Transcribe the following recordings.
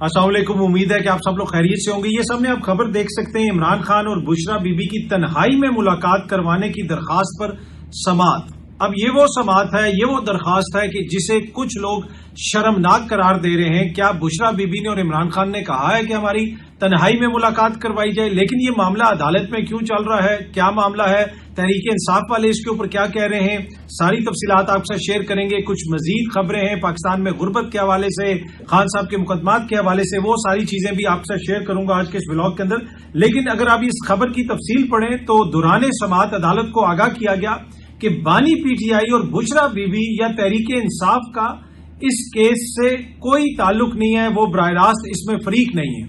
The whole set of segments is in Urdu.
السلام علیکم، امید ہے کہ آپ سب لوگ خیریت سے ہوں گے۔ یہ سامنے آپ خبر دیکھ سکتے ہیں، عمران خان اور بشرا بی بی کی تنہائی میں ملاقات کروانے کی درخواست پر سماعت۔ اب یہ وہ سماعت ہے، یہ وہ درخواست ہے کہ جسے کچھ لوگ شرمناک قرار دے رہے ہیں۔ کیا بشرا بی بی نے اور عمران خان نے کہا ہے کہ ہماری تنہائی میں ملاقات کروائی جائے؟ لیکن یہ معاملہ عدالت میں کیوں چل رہا ہے؟ کیا معاملہ ہے؟ تحریک انصاف والے اس کے اوپر کیا کہہ رہے ہیں؟ ساری تفصیلات آپ سے شیئر کریں گے۔ کچھ مزید خبریں ہیں پاکستان میں غربت کے حوالے سے، خان صاحب کے مقدمات کے حوالے سے، وہ ساری چیزیں بھی آپ سے شیئر کروں گا آج کے اس ولاگ کے اندر۔ لیکن اگر آپ اس خبر کی تفصیل پڑھیں تو دوران سماعت عدالت کو آگاہ کیا گیا کہ بانی پی ٹی آئی اور بشرا بی بی یا تحریک انصاف کا اس کیس سے کوئی تعلق نہیں ہے، وہ براہ راست اس میں فریق نہیں ہے۔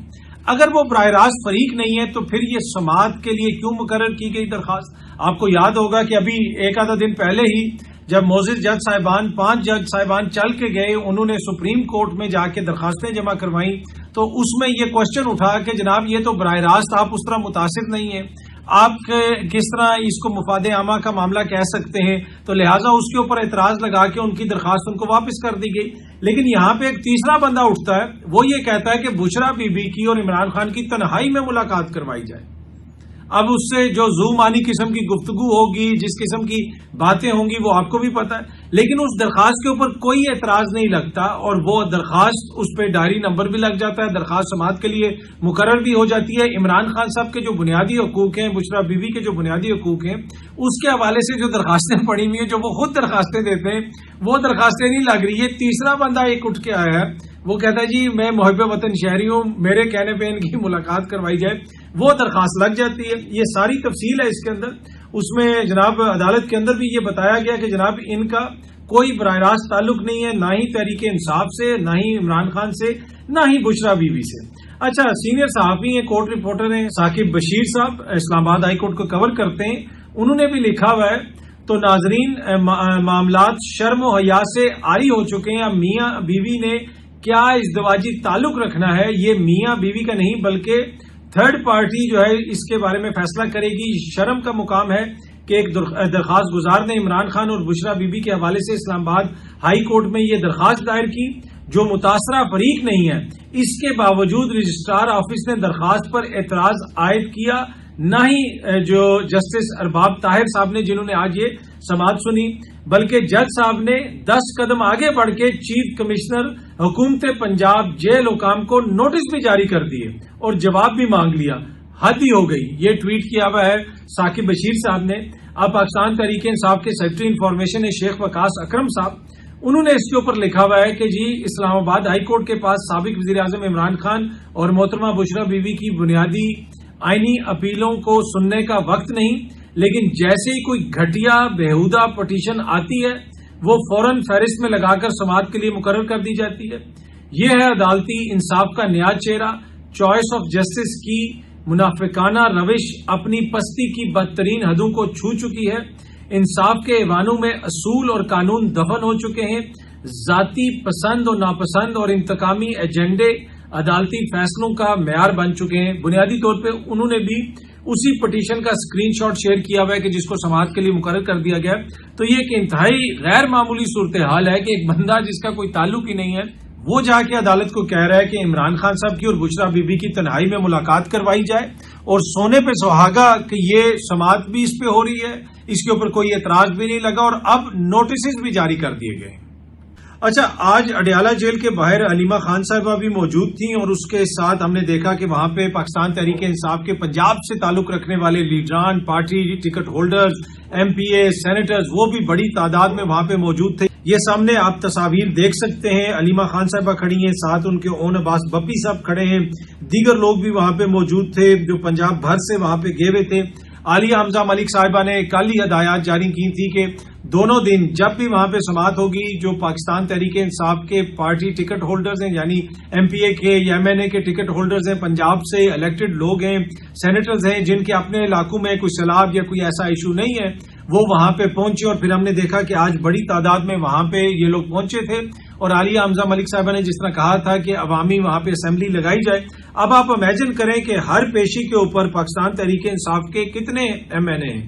اگر وہ براہ راست فریق نہیں ہے تو پھر یہ سماعت کے لیے کیوں مقرر کی گئی درخواست؟ آپ کو یاد ہوگا کہ ابھی ایک آدھا دن پہلے ہی جب معزز جج صاحبان 5 جج صاحبان چل کے گئے، انہوں نے سپریم کورٹ میں جا کے درخواستیں جمع کروائیں، تو اس میں یہ کوشچن اٹھا کہ جناب یہ تو براہ راست آپ اس طرح متاثر نہیں ہیں، آپ کس طرح اس کو مفاد عامہ کا معاملہ کہہ سکتے ہیں؟ تو لہٰذا اس کے اوپر اعتراض لگا کے ان کی درخواست ان کو واپس کر دی گئی۔ لیکن یہاں پہ ایک تیسرا بندہ اٹھتا ہے، وہ یہ کہتا ہے کہ بشرا بی بی کی اور عمران خان کی تنہائی میں ملاقات کروائی جائے۔ اب اس سے جو زومانی قسم کی گفتگو ہوگی، جس قسم کی باتیں ہوں گی، وہ آپ کو بھی پتا ہے، لیکن اس درخواست کے اوپر کوئی اعتراض نہیں لگتا اور وہ درخواست اس پہ ڈائری نمبر بھی لگ جاتا ہے، درخواست سماعت کے لیے مقرر بھی ہو جاتی ہے۔ عمران خان صاحب کے جو بنیادی حقوق ہیں، بشرا بی بی کے جو بنیادی حقوق ہیں، اس کے حوالے سے جو درخواستیں پڑی ہوئی ہیں، جو وہ خود درخواستیں دیتے ہیں، وہ درخواستیں نہیں لگ رہی۔ یہ تیسرا بندہ ایک اٹھ کے آیا ہے، وہ کہتا ہے جی میں محب وطن شہری ہوں، میرے کہنے پہ ان کی ملاقات کروائی جائے، وہ درخواست لگ جاتی ہے۔ یہ ساری تفصیل ہے اس کے اندر۔ اس میں جناب عدالت کے اندر بھی یہ بتایا گیا کہ جناب ان کا کوئی براہ راست تعلق نہیں ہے، نہ ہی تحریک انصاف سے، نہ ہی عمران خان سے، نہ ہی بشرا بی بی سے۔ اچھا، سینئر صحافی ہیں، کورٹ رپورٹر ہیں، ثاقب بشیر صاحب اسلام آباد ہائی کورٹ کو کور کرتے ہیں، انہوں نے بھی لکھا ہوا ہے۔ تو ناظرین، معاملات شرم و حیا سے عاری ہو چکے ہیں۔ اب میاں بیوی نے کیا ازدواجی تعلق رکھنا ہے، یہ میاں بیوی کا نہیں بلکہ تھرڈ پارٹی جو ہے اس کے بارے میں فیصلہ کرے گی۔ شرم کا مقام ہے کہ ایک درخواست گزار نے عمران خان اور بشرا بی بی کے حوالے سے اسلام آباد ہائی کورٹ میں یہ درخواست دائر کی جو متاثرہ فریق نہیں ہے، اس کے باوجود رجسٹرار آفس نے درخواست پر اعتراض عائد کیا، نہ ہی جو جسٹس ارباب طاہر صاحب نے جنہوں نے آج یہ سماعت سنی، بلکہ جج صاحب نے 10 قدم آگے بڑھ کے چیف کمشنر حکومت پنجاب جیل حکام کو نوٹس بھی جاری کر دیے اور جواب بھی مانگ لیا۔ حد ہی ہو گئی۔ یہ ٹویٹ کیا ہوا ہے ثاقب بشیر صاحب نے۔ اب پاکستان تحریک انصاف کے سیکرٹری انفارمیشن ہے شیخ وقاص اکرم صاحب، انہوں نے اس کے اوپر لکھا ہوا ہے کہ جی اسلام آباد ہائی کورٹ کے پاس سابق وزیر اعظم عمران خان اور محترمہ بشرا بی بی کی بنیادی آئینی اپیلوں کو سننے کا وقت نہیں، لیکن جیسے ہی کوئی گھٹیا بےہودہ پٹیشن آتی ہے وہ فوراً فہرست میں لگا کر سماعت کے لیے مقرر کر دی جاتی ہے۔ یہ ہے عدالتی انصاف کا نیا چہرہ۔ چوائس آف جسٹس کی منافقانہ روش اپنی پستی کی بدترین حدوں کو چھو چکی ہے۔ انصاف کے ایوانوں میں اصول اور قانون دفن ہو چکے ہیں۔ ذاتی پسند اور ناپسند اور انتقامی ایجنڈے عدالتی فیصلوں کا معیار بن چکے ہیں۔ بنیادی طور پہ انہوں نے بھی اسی پٹیشن کا اسکرین شاٹ شیئر کیا ہوا ہے کہ جس کو سماعت کے لیے مقرر کر دیا گیا۔ تو یہ ایک انتہائی غیر معمولی صورتحال ہے کہ ایک بندہ جس کا کوئی تعلق ہی نہیں ہے وہ جا کے عدالت کو کہہ رہا ہے کہ عمران خان صاحب کی اور بشرا بی بی کی تنہائی میں ملاقات کروائی جائے، اور سونے پہ سہاگا کہ یہ سماعت بھی اس پہ ہو رہی ہے، اس کے اوپر کوئی اعتراض بھی نہیں لگا، اور اب نوٹسز بھی جاری کر دیے گئے۔ اچھا، آج اڈیالہ جیل کے باہر علیمہ خان صاحبہ بھی موجود تھیں، اور اس کے ساتھ ہم نے دیکھا کہ وہاں پہ پاکستان تحریک انصاف کے پنجاب سے تعلق رکھنے والے لیڈران، party ticket holders, M P A, senators, وہ بھی بڑی تعداد میں وہاں پہ موجود تھے۔ یہ سامنے آپ تصاویر دیکھ سکتے ہیں، علیمہ خان صاحبہ کھڑی ہیں، ساتھ ان کے اون عباس بپی صاحب کھڑے ہیں، دیگر لوگ بھی وہاں پہ موجود تھے جو پنجاب بھر سے وہاں پہ گئے ہوئے تھے۔ عالیہ حمزہ ملک صاحبہ نے کل ہی ہدایات جاری کی تھی کہ دونوں دن جب بھی وہاں پہ سماعت ہوگی، جو پاکستان تحریک انصاف کے پارٹی ٹکٹ ہولڈرز ہیں، یعنی ایم پی اے کے یا ایم این اے کے ٹکٹ ہولڈرز ہیں، پنجاب سے الیکٹڈ لوگ ہیں، سینیٹرز ہیں جن کے اپنے علاقوں میں کوئی سیلاب یا کوئی ایسا ایشو نہیں ہے، وہ وہاں پہ پہنچے۔ اور پھر ہم نے دیکھا کہ آج بڑی تعداد میں وہاں پہ یہ لوگ پہنچے تھے، اور عالیہ حمزہ ملک صاحبہ نے جس طرح کہا تھا کہ عوامی وہاں پہ اسمبلی لگائی جائے۔ اب آپ امیجن کریں کہ ہر پیشی کے اوپر پاکستان تحریک انصاف کے کتنے ایم این اے ہیں،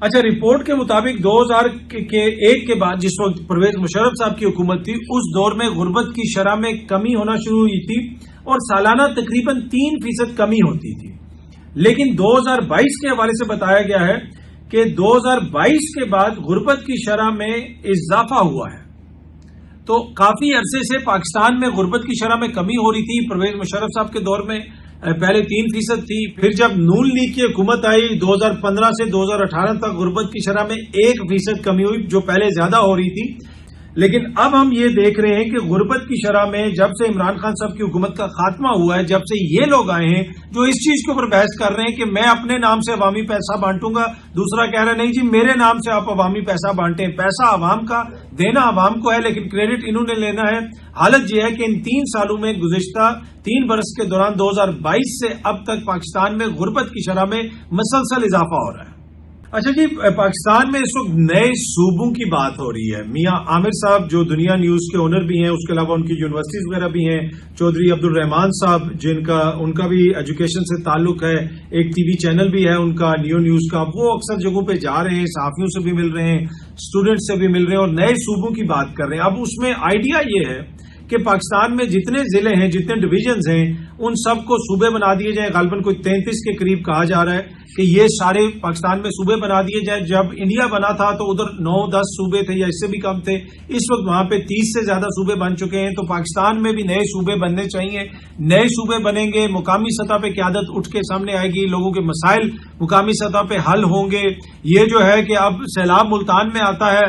اچھا، رپورٹ کے مطابق 2001 کے بعد جس وقت پرویز مشرف صاحب کی حکومت تھی، اس دور میں غربت کی شرح میں کمی ہونا شروع ہوئی تھی اور سالانہ تقریباً 3% کمی ہوتی تھی. لیکن 2022 کے حوالے سے بتایا گیا ہے کہ 2022 کے بعد غربت کی شرح میں اضافہ ہوا ہے. تو کافی عرصے سے پاکستان میں غربت کی شرح میں کمی ہو رہی تھی. پرویز مشرف صاحب کے دور میں پہلے 3% تھی، پھر جب نون لیگ کی حکومت آئی 2015 سے 2018 تک غربت کی شرح میں 1% کمی ہوئی، جو پہلے زیادہ ہو رہی تھی. لیکن اب ہم یہ دیکھ رہے ہیں کہ غربت کی شرح میں جب سے عمران خان صاحب کی حکومت کا خاتمہ ہوا ہے، جب سے یہ لوگ آئے ہیں جو اس چیز کے اوپر بحث کر رہے ہیں کہ میں اپنے نام سے عوامی پیسہ بانٹوں گا، دوسرا کہہ رہا ہے نہیں جی میرے نام سے آپ عوامی پیسہ بانٹیں، پیسہ عوام کا دینا عوام کو ہے لیکن کریڈٹ انہوں نے لینا ہے. حالت یہ ہے کہ ان 3 سالوں میں گزشتہ 3 برس کے دوران 2022 سے اب تک پاکستان میں غربت کی شرح میں مسلسل اضافہ ہو رہا ہے. اچھا جی، پاکستان میں اس وقت نئے صوبوں کی بات ہو رہی ہے. میاں عامر صاحب جو دنیا نیوز کے اونر بھی ہیں، اس کے علاوہ ان کی یونیورسٹیز وغیرہ بھی ہیں، چودھری عبد الرحمان صاحب ان کا بھی ایجوکیشن سے تعلق ہے، ایک ٹی وی چینل بھی ہے ان کا نیو نیوز کا، وہ اکثر جگہوں پہ جا رہے ہیں، صحافیوں سے بھی مل رہے ہیں، اسٹوڈنٹ سے بھی مل رہے ہیں اور نئے صوبوں کی بات کر رہے ہیں. اب اس میں آئیڈیا یہ ہے کہ پاکستان میں جتنے ضلع ہیں، جتنے ڈویژنز ہیں، ان سب کو صوبے بنا دیے جائیں. غالباً کوئی 33 کے قریب کہا جا رہا ہے کہ یہ سارے پاکستان میں صوبے بنا دیے جائیں. جب انڈیا بنا تھا تو ادھر 9-10 صوبے تھے یا اس سے بھی کم تھے، اس وقت وہاں پہ 30 سے زیادہ صوبے بن چکے ہیں. تو پاکستان میں بھی نئے صوبے بننے چاہیے. نئے صوبے بنیں گے، مقامی سطح پہ قیادت اٹھ کے سامنے آئے گی، لوگوں کے مسائل مقامی سطح پہ حل ہوں گے. یہ جو ہے کہ اب سیلاب ملتان میں آتا ہے،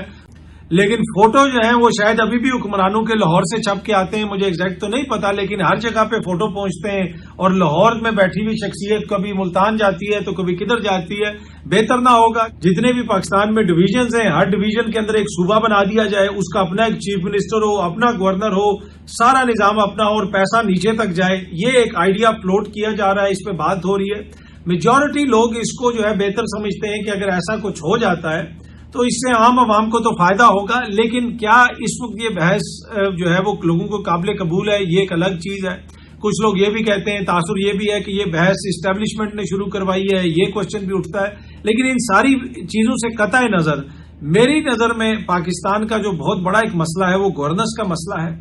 لیکن فوٹو جو ہیں وہ شاید ابھی بھی حکمرانوں کے لاہور سے چھپ کے آتے ہیں، مجھے ایگزیکٹ تو نہیں پتا، لیکن ہر جگہ پہ فوٹو پہنچتے ہیں اور لاہور میں بیٹھی ہوئی شخصیت کبھی ملتان جاتی ہے تو کبھی کدھر جاتی ہے. بہتر نہ ہوگا جتنے بھی پاکستان میں ڈویژنز ہیں، ہر ڈویژن کے اندر ایک صوبہ بنا دیا جائے، اس کا اپنا ایک چیف منسٹر ہو، اپنا گورنر ہو، سارا نظام اپنا اور پیسہ نیچے تک جائے. یہ ایک آئیڈیا فلوٹ کیا جا رہا ہے، اس پہ بات ہو رہی ہے. میجورٹی لوگ اس کو جو ہے بہتر سمجھتے ہیں کہ اگر ایسا کچھ ہو جاتا ہے تو اس سے عام عوام کو تو فائدہ ہوگا. لیکن کیا اس وقت یہ بحث جو ہے وہ لوگوں کو قابل قبول ہے، یہ ایک الگ چیز ہے. کچھ لوگ یہ بھی کہتے ہیں، تاثر یہ بھی ہے کہ یہ بحث اسٹیبلشمنٹ نے شروع کروائی ہے، یہ کوشچن بھی اٹھتا ہے. لیکن ان ساری چیزوں سے قطع نظر میری نظر میں پاکستان کا جو بہت بڑا ایک مسئلہ ہے وہ گورننس کا مسئلہ ہے.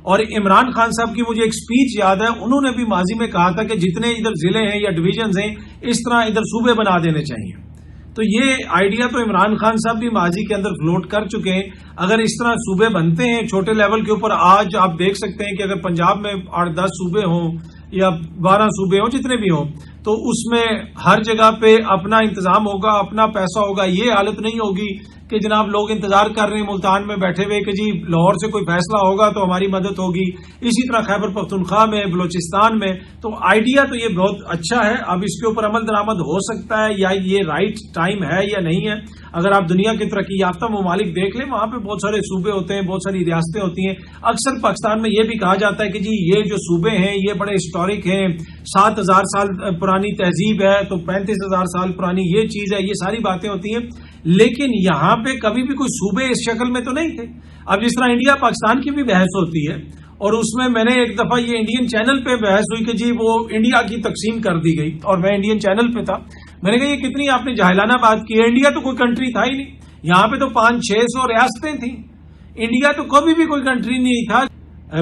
اور عمران خان صاحب کی مجھے ایک سپیچ یاد ہے، انہوں نے بھی ماضی میں کہا تھا کہ جتنے ادھر ضلع ہیں یا ڈویژنز ہیں اس طرح ادھر صوبے بنا دینے چاہیے. تو یہ آئیڈیا تو عمران خان صاحب بھی ماضی کے اندر فلوٹ کر چکے ہیں. اگر اس طرح صوبے بنتے ہیں چھوٹے لیول کے اوپر، آج آپ دیکھ سکتے ہیں کہ اگر پنجاب میں 8-10 صوبے ہوں یا 12 صوبے ہوں، جتنے بھی ہوں، تو اس میں ہر جگہ پہ اپنا انتظام ہوگا، اپنا پیسہ ہوگا. یہ حالت نہیں ہوگی کہ جناب لوگ انتظار کر رہے ہیں ملتان میں بیٹھے ہوئے کہ جی لاہور سے کوئی فیصلہ ہوگا تو ہماری مدد ہوگی. اسی طرح خیبر پختونخوا میں، بلوچستان میں. تو آئیڈیا تو یہ بہت اچھا ہے. اب اس کے اوپر عمل درآمد ہو سکتا ہے یا یہ رائٹ ٹائم ہے یا نہیں ہے. اگر آپ دنیا کے ترقی یافتہ ممالک دیکھ لیں، وہاں پہ بہت سارے صوبے ہوتے ہیں، بہت ساری ریاستیں ہوتی ہیں. اکثر پاکستان میں یہ بھی کہا جاتا ہے کہ جی یہ جو صوبے ہیں یہ بڑے ہسٹورک ہیں، 7,000 سال پرانی تہذیب ہے تو 35,000 سال پرانی یہ چیز ہے. یہ ساری باتیں ہوتی ہیں، لیکن یہاں پہ کبھی بھی کوئی صوبے اس شکل میں تو نہیں تھے. اب جس طرح انڈیا پاکستان کی بھی بحث ہوتی ہے، اور اس میں نے ایک دفعہ یہ انڈین چینل پہ بحث ہوئی کہ جی وہ انڈیا کی تقسیم کر دی گئی، اور میں انڈین چینل پہ تھا. میں نے کہا یہ کتنی آپ نے جاہلانہ بات کی ہے، انڈیا تو کوئی کنٹری تھا ہی نہیں. یہاں پہ تو 500-600 ریاستیں تھیں. انڈیا تو کبھی بھی کوئی کنٹری نہیں تھا.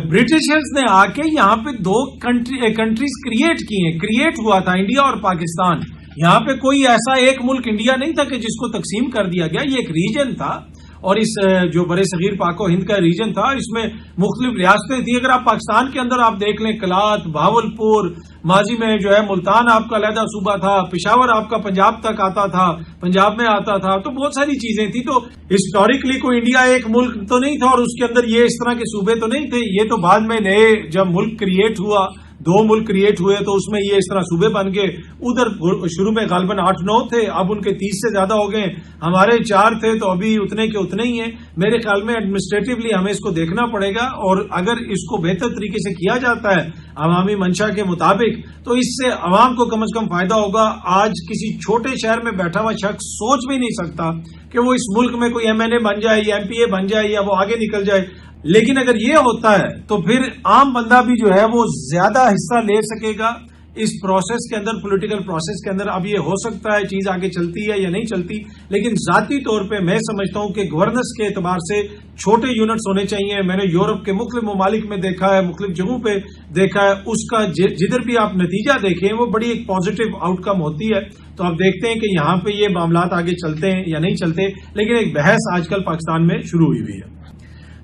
برٹشرز نے آ کے یہاں پہ 2 کنٹریز کریٹ کی ہیں. کریٹ ہوا تھا انڈیا اور پاکستان. یہاں پہ کوئی ایسا ایک ملک انڈیا نہیں تھا کہ جس کو تقسیم کر دیا گیا. یہ ایک ریجن تھا، اور اس جو برے صغیر پاک و ہند کا ریجن تھا، اس میں مختلف ریاستیں تھیں. اگر آپ پاکستان کے اندر آپ دیکھ لیں، کلات، بھاولپور، ماضی میں جو ہے ملتان آپ کا علیحدہ صوبہ تھا، پشاور آپ کا پنجاب تک آتا تھا، پنجاب میں آتا تھا. تو بہت ساری چیزیں تھیں. تو ہسٹوریکلی کوئی انڈیا ایک ملک تو نہیں تھا، اور اس کے اندر یہ اس طرح کے صوبے تو نہیں تھے. یہ تو بعد میں نئے جب ملک کریٹ ہوا، 2 ملک کریٹ ہوئے، تو اس میں یہ اس طرح صوبے بن گئے. ادھر شروع میں غالباً 8-9 تھے، اب ان کے 30 سے زیادہ ہو گئے. ہمارے 4 تھے تو ابھی اتنے کے اتنے ہی ہیں. میرے خیال میں ایڈمنسٹریٹولی ہمیں اس کو دیکھنا پڑے گا، اور اگر اس کو بہتر طریقے سے کیا جاتا ہے عوامی منشا کے مطابق تو اس سے عوام کو کم از کم فائدہ ہوگا. آج کسی چھوٹے شہر میں بیٹھا ہوا شخص سوچ بھی نہیں سکتا کہ وہ اس ملک میں کوئی MNA بن جائے یا MPA بن جائے یا وہ آگے نکل جائے. لیکن اگر یہ ہوتا ہے تو پھر عام بندہ بھی جو ہے وہ زیادہ حصہ لے سکے گا. اس پروسیس کے اندر، پولیٹیکل پروسیس کے اندر اب یہ ہو سکتا ہے چیز آگے چلتی ہے یا نہیں چلتی، لیکن ذاتی طور پہ میں سمجھتا ہوں کہ گورننس کے اعتبار سے چھوٹے یونٹس ہونے چاہیے. میں نے یورپ کے مختلف ممالک میں دیکھا ہے، مختلف جگہوں پہ دیکھا ہے، اس کا جدھر بھی آپ نتیجہ دیکھیں وہ بڑی ایک پازیٹو آؤٹ کم ہوتی ہے. تو آپ دیکھتے ہیں کہ یہاں پہ یہ معاملات آگے چلتے ہیں یا نہیں چلتے، لیکن ایک بحث آج کل پاکستان میں شروع ہوئی ہے.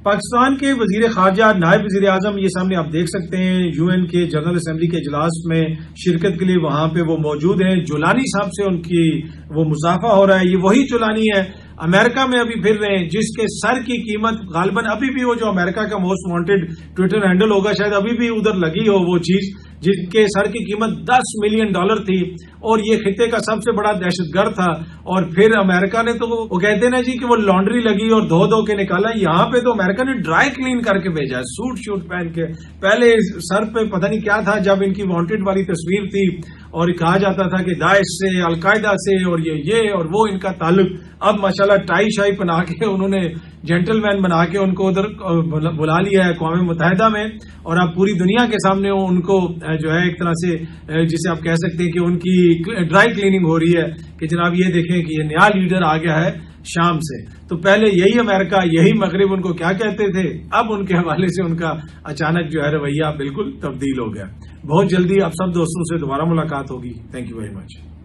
پاکستان کے وزیر خارجہ، نائب وزیر اعظم، یہ سامنے آپ دیکھ سکتے ہیں، یو این کے جنرل اسمبلی کے اجلاس میں شرکت کے لیے وہاں پہ وہ موجود ہیں. جولانی صاحب سے ان کی وہ مضافہ ہو رہا ہے. یہ وہی جولانی ہے امریکہ میں ابھی پھر رہے ہیں جس کے سر کی قیمت غالباً ابھی بھی وہ جو امریکہ کا موسٹ وانٹڈ ٹویٹر ہینڈل ہوگا شاید ابھی بھی ادھر لگی ہو وہ چیز، جن کے سر کی قیمت $10 ملین تھی اور یہ خطے کا سب سے بڑا دہشت گرد تھا. اور پھر امریکہ نے تو وہ کہتے ہیں نا جی کہ وہ لانڈری لگی اور دھو کے نکالا. یہاں پہ تو امریکہ نے ڈرائی کلین کر کے بھیجا ہے، سوٹ شوٹ پہن کے. پہلے سر پہ پتہ نہیں کیا تھا جب ان کی وانٹڈ والی تصویر تھی اور کہا جاتا تھا کہ داعش سے، القاعدہ سے اور یہ اور وہ ان کا تعلق. اب ماشاءاللہ ٹائی شائی بنا کے انہوں نے جینٹل مین بنا کے ان کو ادھر بلا لیا ہے اقوام متحدہ میں، اور اب پوری دنیا کے سامنے ان کو جو ہے ایک طرح سے جسے آپ کہہ سکتے ہیں کہ ان کی ڈرائی کلیننگ ہو رہی ہے کہ جناب یہ دیکھیں کہ یہ نیا لیڈر آ گیا ہے شام سے. تو پہلے یہی امریکہ، یہی مغرب ان کو کیا کہتے تھے، اب ان کے حوالے سے ان کا اچانک جو ہے رویہ بالکل تبدیل ہو گیا. بہت جلدی آپ سب دوستوں سے دوبارہ ملاقات ہوگی. Thank you very much.